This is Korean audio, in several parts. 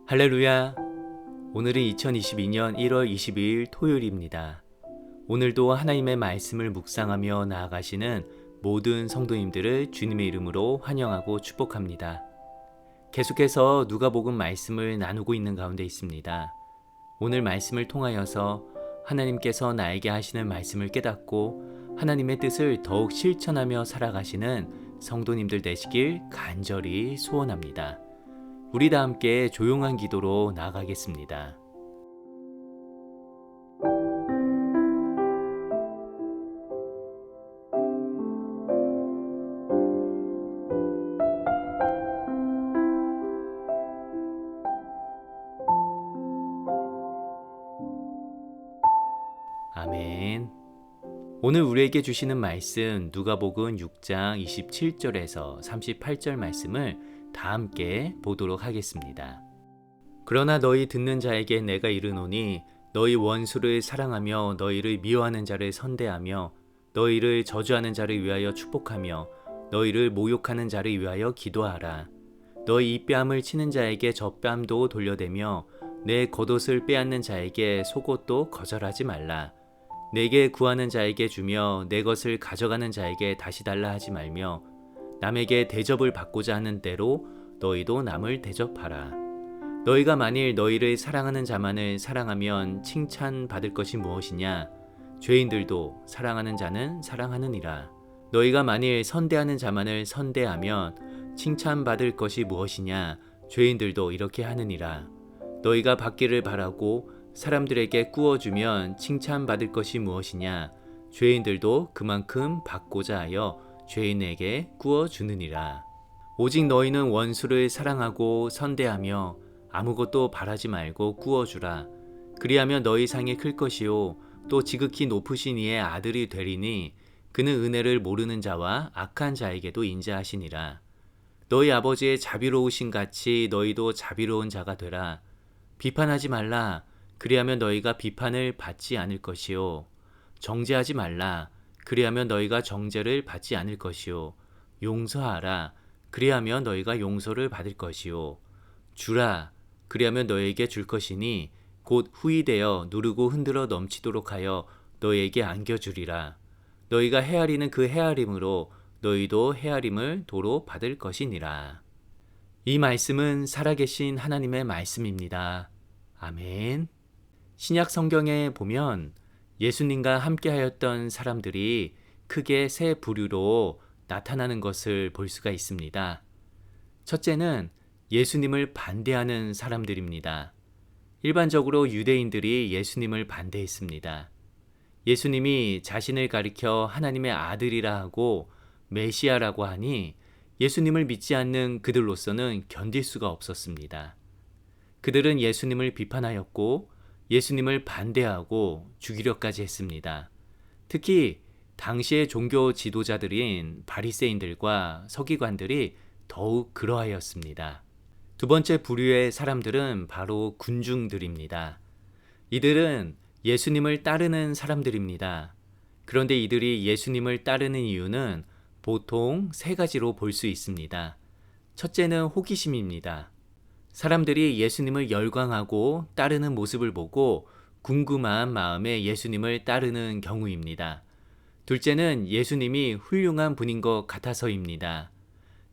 할렐루야! 오늘은 2022년 1월 22일 토요일입니다. 오늘도 하나님의 말씀을 묵상하며 나아가시는 모든 성도님들을 주님의 이름으로 환영하고 축복합니다. 계속해서 누가복음 말씀을 나누고 있는 가운데 있습니다. 오늘 말씀을 통하여서 하나님께서 나에게 하시는 말씀을 깨닫고 하나님의 뜻을 더욱 실천하며 살아가시는 성도님들 되시길 간절히 소원합니다. 우리 다 함께 조용한 기도로 나아가겠습니다. 아멘. 오늘 우리에게 주시는 말씀 누가복음 6장 27절에서 38절 말씀을 다 함께 보도록 하겠습니다. 그러나 너희 듣는 자에게 내가 이르노니 너희 원수를 사랑하며 너희를 미워하는 자를 선대하며 너희를 저주하는 자를 위하여 축복하며 너희를 모욕하는 자를 위하여 기도하라. 너희 이뺨을 치는 자에게 젖뺨도 돌려대며 내 겉옷을 빼앗는 자에게 속옷도 거절하지 말라. 내게 구하는 자에게 주며 내 것을 가져가는 자에게 다시 달라 하지 말며 남에게 대접을 받고자 하는 대로 너희도 남을 대접하라. 너희가 만일 너희를 사랑하는 자만을 사랑하면 칭찬받을 것이 무엇이냐? 죄인들도 사랑하는 자는 사랑하느니라. 너희가 만일 선대하는 자만을 선대하면 칭찬받을 것이 무엇이냐? 죄인들도 이렇게 하느니라. 너희가 받기를 바라고 사람들에게 꾸어주면 칭찬받을 것이 무엇이냐? 죄인들도 그만큼 받고자 하여 죄인에게 꾸어주느니라. 오직 너희는 원수를 사랑하고 선대하며 아무것도 바라지 말고 꾸어주라. 그리하면 너희 상이 클 것이요 또 지극히 높으신 이의 아들이 되리니 그는 은혜를 모르는 자와 악한 자에게도 인자하시니라. 너희 아버지의 자비로우신 같이 너희도 자비로운 자가 되라. 비판하지 말라. 그리하면 너희가 비판을 받지 않을 것이요 정죄하지 말라. 그리하면 너희가 정죄를 받지 않을 것이요 용서하라. 그리하면 너희가 용서를 받을 것이요 주라. 그리하면 너희에게 줄 것이니 곧 후히되어 누르고 흔들어 넘치도록 하여 너희에게 안겨주리라. 너희가 헤아리는 그 헤아림으로 너희도 헤아림을 도로 받을 것이니라. 이 말씀은 살아계신 하나님의 말씀입니다. 아멘. 신약 성경에 보면 예수님과 함께하였던 사람들이 크게 세 부류로 나타나는 것을 볼 수가 있습니다. 첫째는 예수님을 반대하는 사람들입니다. 일반적으로 유대인들이 예수님을 반대했습니다. 예수님이 자신을 가리켜 하나님의 아들이라 하고 메시아라고 하니 예수님을 믿지 않는 그들로서는 견딜 수가 없었습니다. 그들은 예수님을 비판하였고 예수님을 반대하고 죽이려까지 했습니다. 특히 당시의 종교 지도자들인 바리새인들과 서기관들이 더욱 그러하였습니다. 두 번째 부류의 사람들은 바로 군중들입니다. 이들은 예수님을 따르는 사람들입니다. 그런데 이들이 예수님을 따르는 이유는 보통 세 가지로 볼 수 있습니다. 첫째는 호기심입니다. 사람들이 예수님을 열광하고 따르는 모습을 보고 궁금한 마음에 예수님을 따르는 경우입니다. 둘째는 예수님이 훌륭한 분인 것 같아서입니다.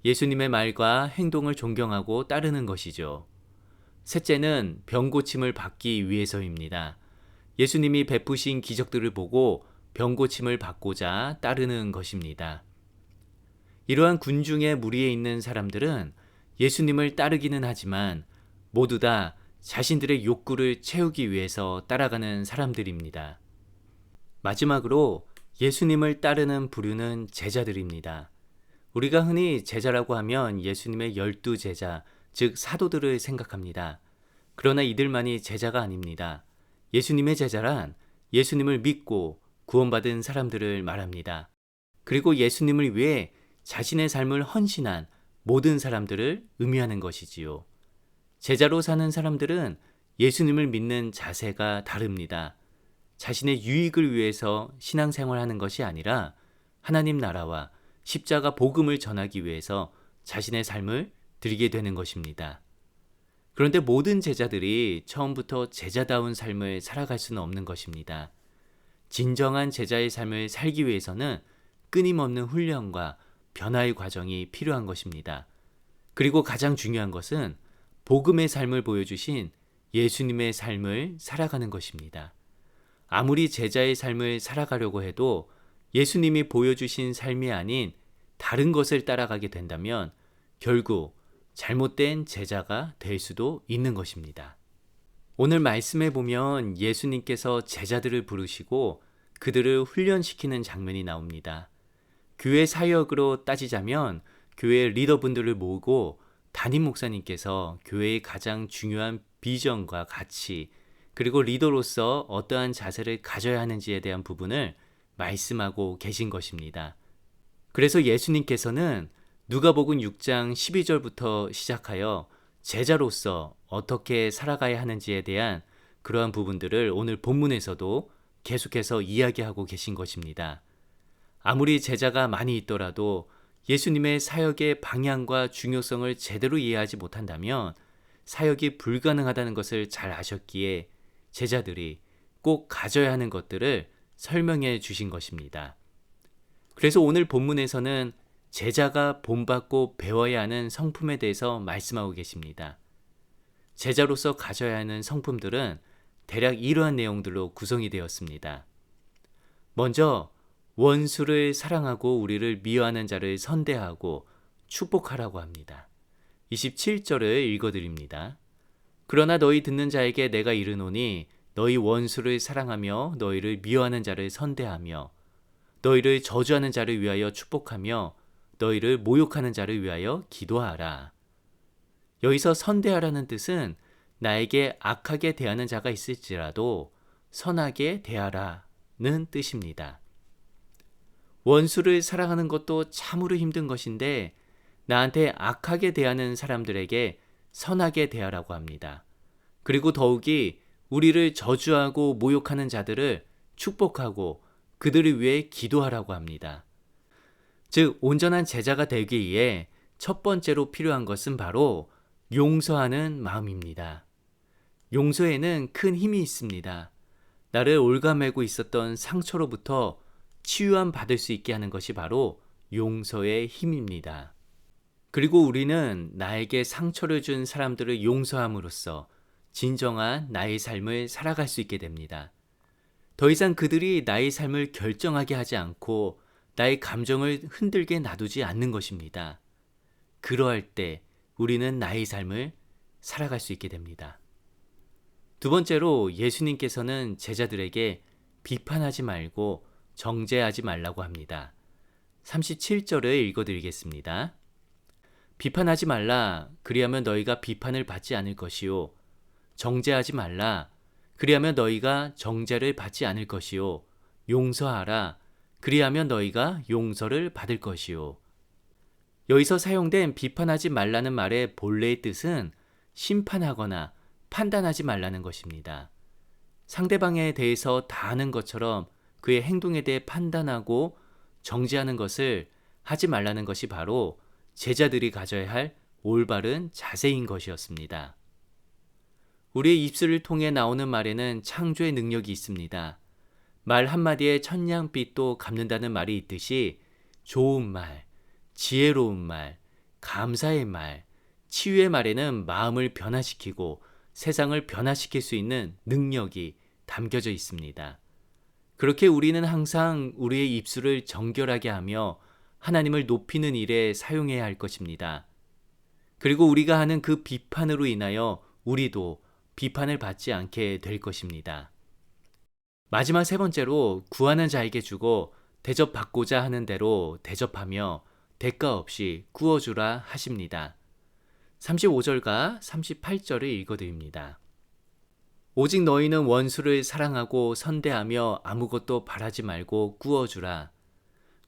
예수님의 말과 행동을 존경하고 따르는 것이죠. 셋째는 병 고침을 받기 위해서입니다. 예수님이 베푸신 기적들을 보고 병 고침을 받고자 따르는 것입니다. 이러한 군중의 무리에 있는 사람들은 예수님을 따르기는 하지만 모두 다 자신들의 욕구를 채우기 위해서 따라가는 사람들입니다. 마지막으로 예수님을 따르는 부류는 제자들입니다. 우리가 흔히 제자라고 하면 예수님의 12제자, 즉 사도들을 생각합니다. 그러나 이들만이 제자가 아닙니다. 예수님의 제자란 예수님을 믿고 구원받은 사람들을 말합니다. 그리고 예수님을 위해 자신의 삶을 헌신한 모든 사람들을 의미하는 것이지요. 제자로 사는 사람들은 예수님을 믿는 자세가 다릅니다. 자신의 유익을 위해서 신앙생활하는 것이 아니라 하나님 나라와 십자가 복음을 전하기 위해서 자신의 삶을 드리게 되는 것입니다. 그런데 모든 제자들이 처음부터 제자다운 삶을 살아갈 수는 없는 것입니다. 진정한 제자의 삶을 살기 위해서는 끊임없는 훈련과 변화의 과정이 필요한 것입니다. 그리고 가장 중요한 것은 복음의 삶을 보여주신 예수님의 삶을 살아가는 것입니다. 아무리 제자의 삶을 살아가려고 해도 예수님이 보여주신 삶이 아닌 다른 것을 따라가게 된다면 결국 잘못된 제자가 될 수도 있는 것입니다. 오늘 말씀에 보면 예수님께서 제자들을 부르시고 그들을 훈련시키는 장면이 나옵니다. 교회 사역으로 따지자면 교회 리더분들을 모으고 담임 목사님께서 교회의 가장 중요한 비전과 가치, 그리고 리더로서 어떠한 자세를 가져야 하는지에 대한 부분을 말씀하고 계신 것입니다. 그래서 예수님께서는 누가복음 6장 12절부터 시작하여 제자로서 어떻게 살아가야 하는지에 대한 그러한 부분들을 오늘 본문에서도 계속해서 이야기하고 계신 것입니다. 아무리 제자가 많이 있더라도 예수님의 사역의 방향과 중요성을 제대로 이해하지 못한다면 사역이 불가능하다는 것을 잘 아셨기에 제자들이 꼭 가져야 하는 것들을 설명해 주신 것입니다. 그래서 오늘 본문에서는 제자가 본받고 배워야 하는 성품에 대해서 말씀하고 계십니다. 제자로서 가져야 하는 성품들은 대략 이러한 내용들로 구성이 되었습니다. 먼저 원수를 사랑하고 우리를 미워하는 자를 선대하고 축복하라고 합니다. 27절을 읽어드립니다. 그러나 너희 듣는 자에게 내가 이르노니 너희 원수를 사랑하며 너희를 미워하는 자를 선대하며 너희를 저주하는 자를 위하여 축복하며 너희를 모욕하는 자를 위하여 기도하라. 여기서 선대하라는 뜻은 나에게 악하게 대하는 자가 있을지라도 선하게 대하라는 뜻입니다. 원수를 사랑하는 것도 참으로 힘든 것인데 나한테 악하게 대하는 사람들에게 선하게 대하라고 합니다. 그리고 더욱이 우리를 저주하고 모욕하는 자들을 축복하고 그들을 위해 기도하라고 합니다. 즉 온전한 제자가 되기 위해 첫 번째로 필요한 것은 바로 용서하는 마음입니다. 용서에는 큰 힘이 있습니다. 나를 올가매고 있었던 상처로부터 치유함 받을 수 있게 하는 것이 바로 용서의 힘입니다. 그리고 우리는 나에게 상처를 준 사람들을 용서함으로써 진정한 나의 삶을 살아갈 수 있게 됩니다. 더 이상 그들이 나의 삶을 결정하게 하지 않고 나의 감정을 흔들게 놔두지 않는 것입니다. 그러할 때 우리는 나의 삶을 살아갈 수 있게 됩니다. 두 번째로 예수님께서는 제자들에게 비판하지 말고 정죄하지 말라고 합니다. 37절을 읽어드리겠습니다. 비판하지 말라. 그리하면 너희가 비판을 받지 않을 것이요. 정죄하지 말라. 그리하면 너희가 정죄를 받지 않을 것이요. 용서하라. 그리하면 너희가 용서를 받을 것이요. 여기서 사용된 비판하지 말라는 말의 본래의 뜻은 심판하거나 판단하지 말라는 것입니다. 상대방에 대해서 다 아는 것처럼 그의 행동에 대해 판단하고 정죄하는 것을 하지 말라는 것이 바로 제자들이 가져야 할 올바른 자세인 것이었습니다. 우리의 입술을 통해 나오는 말에는 창조의 능력이 있습니다. 말 한마디에 천냥빛도 갚는다는 말이 있듯이 좋은 말, 지혜로운 말, 감사의 말, 치유의 말에는 마음을 변화시키고 세상을 변화시킬 수 있는 능력이 담겨져 있습니다. 그렇게 우리는 항상 우리의 입술을 정결하게 하며 하나님을 높이는 일에 사용해야 할 것입니다. 그리고 우리가 하는 그 비판으로 인하여 우리도 비판을 받지 않게 될 것입니다. 마지막 세 번째로 구하는 자에게 주고 대접받고자 하는 대로 대접하며 대가 없이 구워주라 하십니다. 35절과 38절을 읽어드립니다. 오직 너희는 원수를 사랑하고 선대하며 아무것도 바라지 말고 구워주라.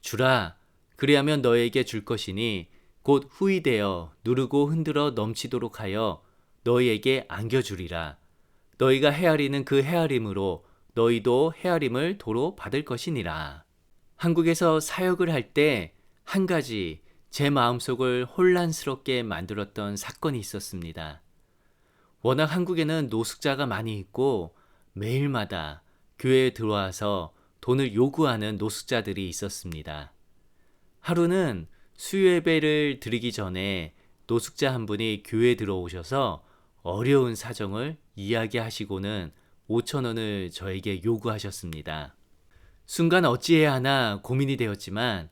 주라. 그리하면 너희에게 줄 것이니 곧 후이되어 누르고 흔들어 넘치도록 하여 너희에게 안겨주리라. 너희가 헤아리는 그 헤아림으로 너희도 헤아림을 도로 받을 것이니라. 한국에서 사역을 할 때 한 가지 제 마음속을 혼란스럽게 만들었던 사건이 있었습니다. 워낙 한국에는 노숙자가 많이 있고 매일마다 교회에 들어와서 돈을 요구하는 노숙자들이 있었습니다. 하루는 수요예배를 드리기 전에 노숙자 한 분이 교회에 들어오셔서 어려운 사정을 이야기하시고는 5천 원을 저에게 요구하셨습니다. 순간 어찌해야 하나 고민이 되었지만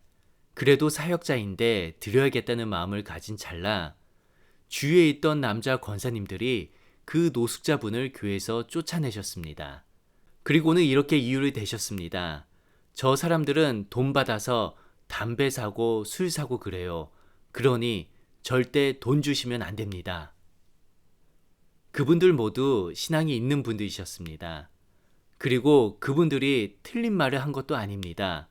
그래도 사역자인데 드려야겠다는 마음을 가진 찰나 주위에 있던 남자 권사님들이 그 노숙자분을 교회에서 쫓아내셨습니다. 그리고는 이렇게 이유를 대셨습니다. 저 사람들은 돈 받아서 담배 사고 술 사고 그래요. 그러니 절대 돈 주시면 안 됩니다. 그분들 모두 신앙이 있는 분들이셨습니다. 그리고 그분들이 틀린 말을 한 것도 아닙니다.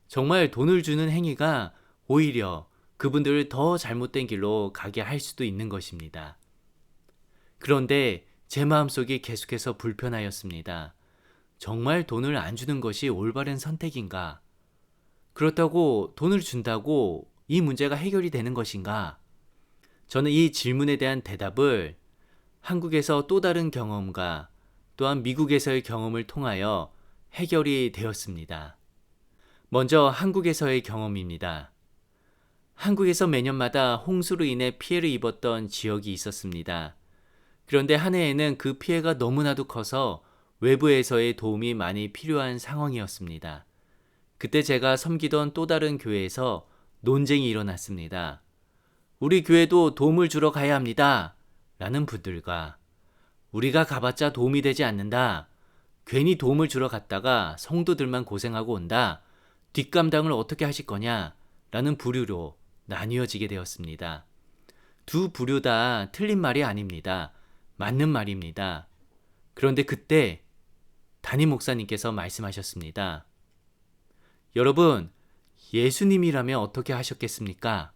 정말 돈을 주는 행위가 오히려 그분들을 더 잘못된 길로 가게 할 수도 있는 것입니다. 그런데 제 마음속이 계속해서 불편하였습니다. 정말 돈을 안 주는 것이 올바른 선택인가? 그렇다고 돈을 준다고 이 문제가 해결이 되는 것인가? 저는 이 질문에 대한 대답을 한국에서 또 다른 경험과 또한 미국에서의 경험을 통하여 해결이 되었습니다. 먼저 한국에서의 경험입니다. 한국에서 매년마다 홍수로 인해 피해를 입었던 지역이 있었습니다. 그런데 한 해에는 그 피해가 너무나도 커서 외부에서의 도움이 많이 필요한 상황이었습니다. 그때 제가 섬기던 또 다른 교회에서 논쟁이 일어났습니다. 우리 교회도 도움을 주러 가야 합니다. 라는 분들과 우리가 가봤자 도움이 되지 않는다. 괜히 도움을 주러 갔다가 성도들만 고생하고 온다. 뒷감당을 어떻게 하실 거냐? 라는 부류로 나뉘어지게 되었습니다. 두 부류 다 틀린 말이 아닙니다. 맞는 말입니다. 그런데 그때 담임 목사님께서 말씀하셨습니다. 여러분, 예수님이라면 어떻게 하셨겠습니까?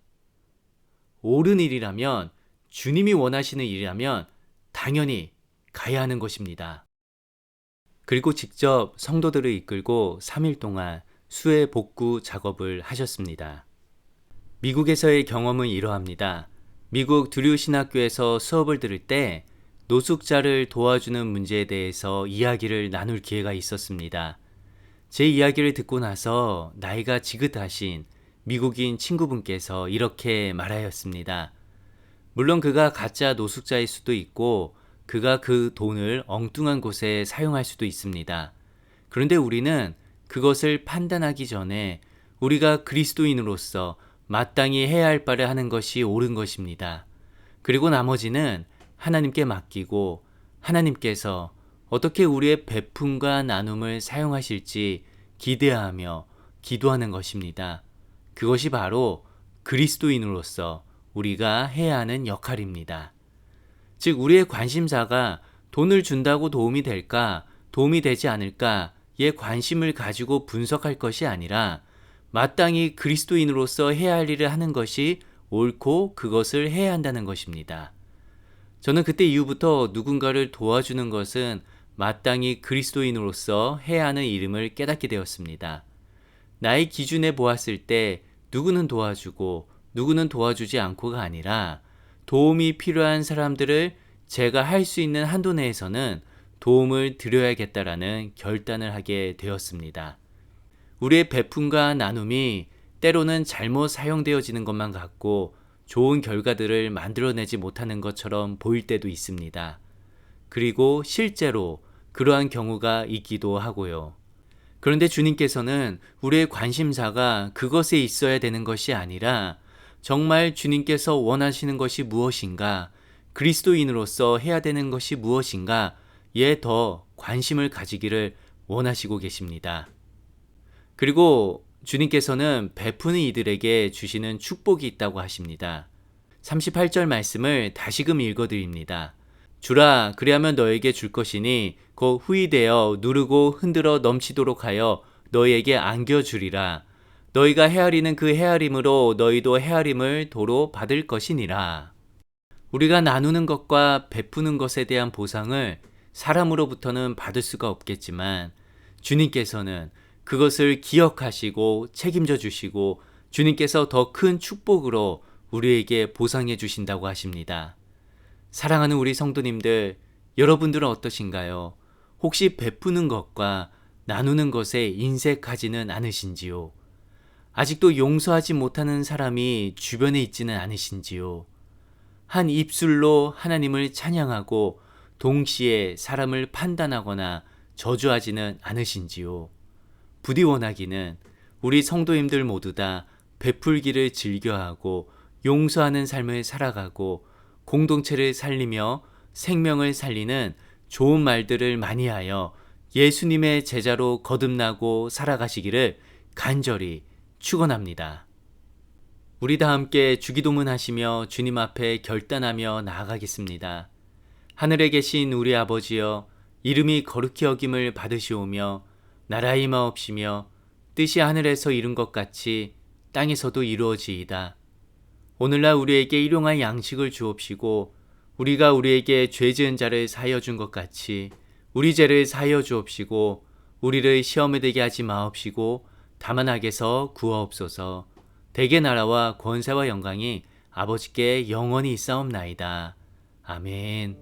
옳은 일이라면, 주님이 원하시는 일이라면 당연히 가야 하는 것입니다. 그리고 직접 성도들을 이끌고 3일 동안 수해 복구 작업을 하셨습니다. 미국에서의 경험은 이러합니다. 미국 드류 신학교에서 수업을 들을 때 노숙자를 도와주는 문제에 대해서 이야기를 나눌 기회가 있었습니다. 제 이야기를 듣고 나서 나이가 지긋하신 미국인 친구분께서 이렇게 말하였습니다. 물론 그가 가짜 노숙자일 수도 있고 그가 그 돈을 엉뚱한 곳에 사용할 수도 있습니다. 그런데 우리는 그것을 판단하기 전에 우리가 그리스도인으로서 마땅히 해야 할 바를 하는 것이 옳은 것입니다. 그리고 나머지는 하나님께 맡기고 하나님께서 어떻게 우리의 베품과 나눔을 사용하실지 기대하며 기도하는 것입니다. 그것이 바로 그리스도인으로서 우리가 해야 하는 역할입니다. 즉 우리의 관심사가 돈을 준다고 도움이 될까, 도움이 되지 않을까에 관심을 가지고 분석할 것이 아니라 마땅히 그리스도인으로서 해야 할 일을 하는 것이 옳고 그것을 해야 한다는 것입니다. 저는 그때 이후부터 누군가를 도와주는 것은 마땅히 그리스도인으로서 해야 하는 일임을 깨닫게 되었습니다. 나의 기준에 보았을 때 누구는 도와주고 누구는 도와주지 않고가 아니라 도움이 필요한 사람들을 제가 할 수 있는 한도 내에서는 도움을 드려야겠다라는 결단을 하게 되었습니다. 우리의 베품과 나눔이 때로는 잘못 사용되어지는 것만 같고 좋은 결과들을 만들어내지 못하는 것처럼 보일 때도 있습니다. 그리고 실제로 그러한 경우가 있기도 하고요. 그런데 주님께서는 우리의 관심사가 그것에 있어야 되는 것이 아니라 정말 주님께서 원하시는 것이 무엇인가, 그리스도인으로서 해야 되는 것이 무엇인가에 더 관심을 가지기를 원하시고 계십니다. 그리고 주님께서는 베푸는 이들에게 주시는 축복이 있다고 하십니다. 38절 말씀을 다시금 읽어드립니다. 주라, 그리하면 너에게 줄 것이니 곧 후이되어 누르고 흔들어 넘치도록 하여 너희에게 안겨주리라. 너희가 헤아리는 그 헤아림으로 너희도 헤아림을 도로 받을 것이니라. 우리가 나누는 것과 베푸는 것에 대한 보상을 사람으로부터는 받을 수가 없겠지만 주님께서는 그것을 기억하시고 책임져 주시고 주님께서 더 큰 축복으로 우리에게 보상해 주신다고 하십니다. 사랑하는 우리 성도님들, 여러분들은 어떠신가요? 혹시 베푸는 것과 나누는 것에 인색하지는 않으신지요? 아직도 용서하지 못하는 사람이 주변에 있지는 않으신지요? 한 입술로 하나님을 찬양하고 동시에 사람을 판단하거나 저주하지는 않으신지요? 부디 원하기는 우리 성도님들 모두 다 베풀기를 즐겨하고 용서하는 삶을 살아가고 공동체를 살리며 생명을 살리는 좋은 말들을 많이 하여 예수님의 제자로 거듭나고 살아가시기를 간절히 축원합니다. 우리 다 함께 주기도문 하시며 주님 앞에 결단하며 나아가겠습니다. 하늘에 계신 우리 아버지여, 이름이 거룩히 여김을 받으시오며 나라의 마옵시며 뜻이 하늘에서 이룬 것 같이 땅에서도 이루어지이다. 오늘날 우리에게 일용할 양식을 주옵시고 우리가 우리에게 죄 지은 자를 사하여 준 것 같이 우리 죄를 사하여 주옵시고 우리를 시험에 들게 하지 마옵시고 다만 악에서 구하옵소서. 대개 나라와 권세와 영광이 아버지께 영원히 있사옵나이다. 아멘.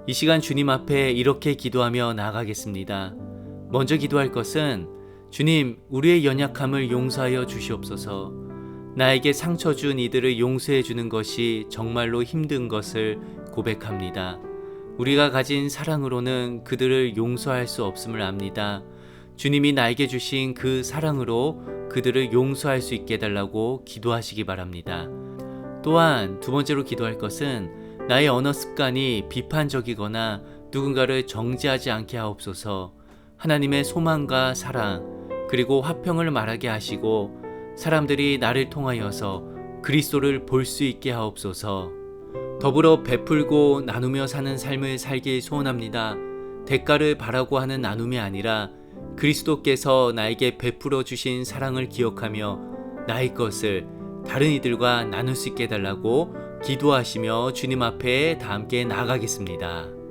이 시간 주님 앞에 이렇게 기도하며 나아가겠습니다. 먼저 기도할 것은 주님, 우리의 연약함을 용서하여 주시옵소서. 나에게 상처 준 이들을 용서해 주는 것이 정말로 힘든 것을 고백합니다. 우리가 가진 사랑으로는 그들을 용서할 수 없음을 압니다. 주님이 나에게 주신 그 사랑으로 그들을 용서할 수 있게 해달라고 기도하시기 바랍니다. 또한 두 번째로 기도할 것은 나의 언어 습관이 비판적이거나 누군가를 정죄하지 않게 하옵소서. 하나님의 소망과 사랑 그리고 화평을 말하게 하시고 사람들이 나를 통하여서 그리스도를 볼 수 있게 하옵소서. 더불어 베풀고 나누며 사는 삶을 살길 소원합니다. 대가를 바라고 하는 나눔이 아니라 그리스도께서 나에게 베풀어 주신 사랑을 기억하며 나의 것을 다른 이들과 나눌 수 있게 해달라고 기도하시며 주님 앞에 다 함께 나아가겠습니다.